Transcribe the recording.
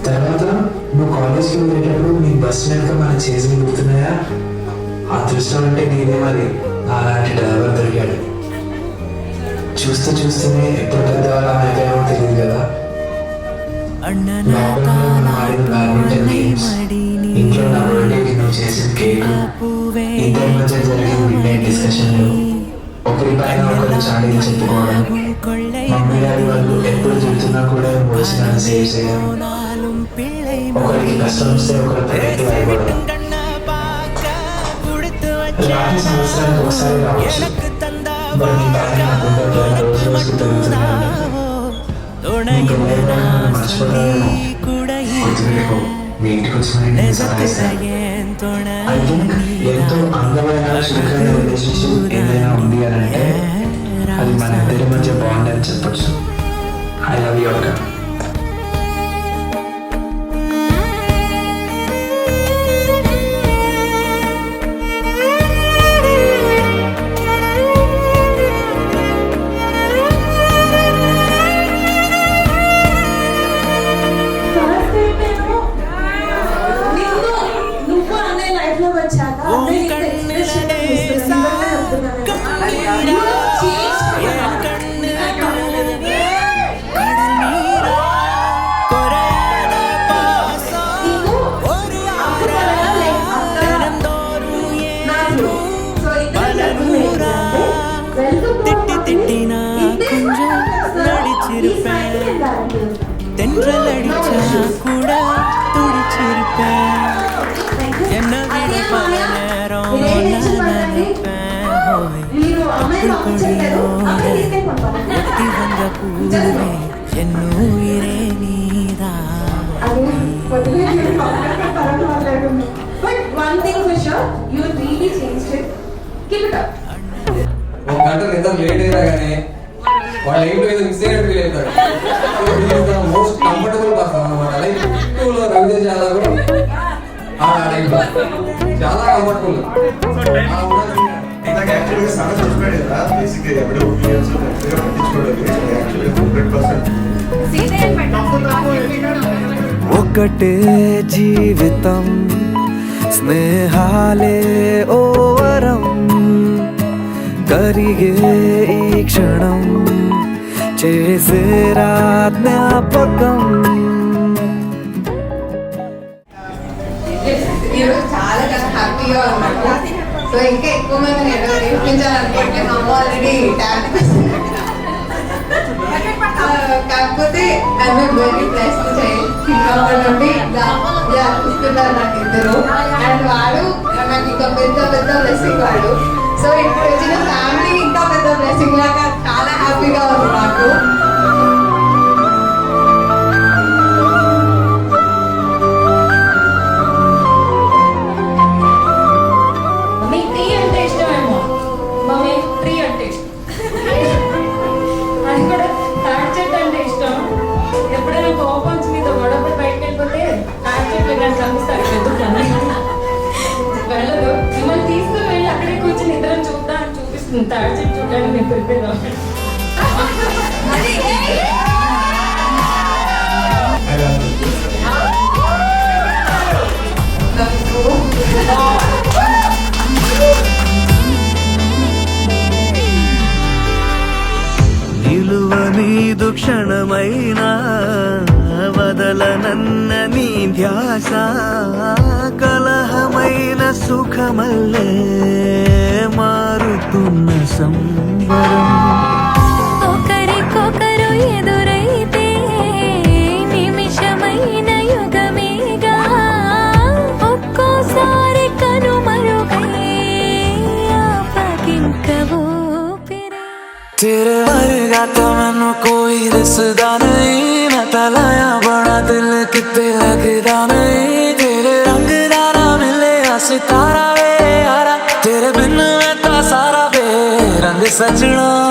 తర్వాత నువ్వు కాలేజ్కి వెళ్ళేటప్పుడు నీ బస్ వెనక మన చేతులు గుర్తున్నాయా? అదృష్టం అంటే నీదే మరి, అలాంటి డ్రైవర్ దొరికాడు. చూస్తూ చూస్తూనే ఎప్పుడు పెద్దవాళ్ళం అయిపోయామో తెలియదు కదా. లాక్డౌన్లో మనం ఆడిన బ్యాడ్మింటన్ గేమ్స్, ఇంట్లో నా బర్త్డేకి నువ్వు చేసిన కేక్, ఇద్దరి మధ్య జరిగిన మిడ్ నైట్ డిస్కషన్లు, ఒకరి పైన ఒకరు చాడీలు చెప్పుకోవడం, మమ్మీ డాడీ వాళ్ళు ఎప్పుడు చెప్తున్నా కూడా మోసినాన్ని సేవ్ చేయడం, ఒకరికి కష్టం వస్తే ఒకరి ప్రయత్నం అయిపోవడం. రాత్రి సంవత్సరానికి ఒకసారి రావచ్చు, మరి నీ పైన నా గుండె ప్రేమ రోజు రోజుకు పెరుగుతున్నాను. నీకు మర్చిపోతాను, గుర్తుపెట్టుకో, మీ ఇంటికి వచ్చిన సహాయిస్తాను. ఐ థింక్ ఎంతో అందమైన చురుకైన రిలేషన్షిప్ ఏదైనా ఉంది అని అంటే అది మన ఇద్దరి మధ్య బాండ్ అని చెప్పొచ్చు. ఐ లవ్ యూ అక్క. தென்றலடிச்சா கூட துடிச்சிருப்பேன், என்ன விட பல நேரம் நினைப்பேன். ஒட்டி வந்த பூவே என் உயிரே நீதான். ఒక గంట నిద్ర లేట్ అయినా కానీ వాళ్ళు ఏంటో ఏదో మిస్ అయినట్టు ఫీల్ అవుతారు. మోస్ట్ కంఫర్టబుల్ పర్సన్ అనమాట. లైక్ లో రవితేజ చాలా కంఫర్టబుల్. ఒకటే జీవితం స్నేహాలే ఓవరం, కరిగే ఈ క్షణం చేసే జ్ఞాపకం. చాలా హ్యాపీగా ఉన్నట్టు. సో ఇంకా ఎక్కువ మందిని నేర్పించాలనుకుంటే మా అమ్మ ఆల్రెడీ టాబ్లెట్ కాకపోతే ఐఎమ్ వెరీ బ్లెస్డ్ చైల్డ్. చిన్నప్పటి నుండి చూస్తున్నారు నాకు ఇద్దరు. అండ్ వాడు నాకు ఇంకా పెద్ద పెద్ద బ్లెస్సింగ్ వాడు. సో ఇప్పుడు వచ్చిన ఫ్యామిలీ ఇంకా పెద్ద బ్లెస్సింగ్ లాగా చాలా హ్యాపీగా ఉంది నాకు. వెళ్ళదు, మిమ్మల్ని తీసుకుని వెళ్ళి అక్కడే కూర్చొని ఇద్దరం చూద్దాం అని చూపిస్తుంది. తాడి చెట్టు చూడడానికి నేను ప్రిపేర్ నిలువ నీదు క్షణమైనా వదలనన్న నీ ధ్యాస, కలహమైన సుఖమల్లే మారుతున్న సంబరం. ఒకరికొకరు ఎదురైతే నిమిషమైన యుగమేగా, ఒక్కోసారి కనుమరుగై ఆపకింక ఊపిరి. तेरे वर्गा तो मैनू कोई दिसदा नहीं, मैं तलाया बड़ा दिल किते लगदा नहीं. तेरे रंग दारा मिले सितारा वे यारा, तेरे बिन मैं ता सारा वे रंग सजना.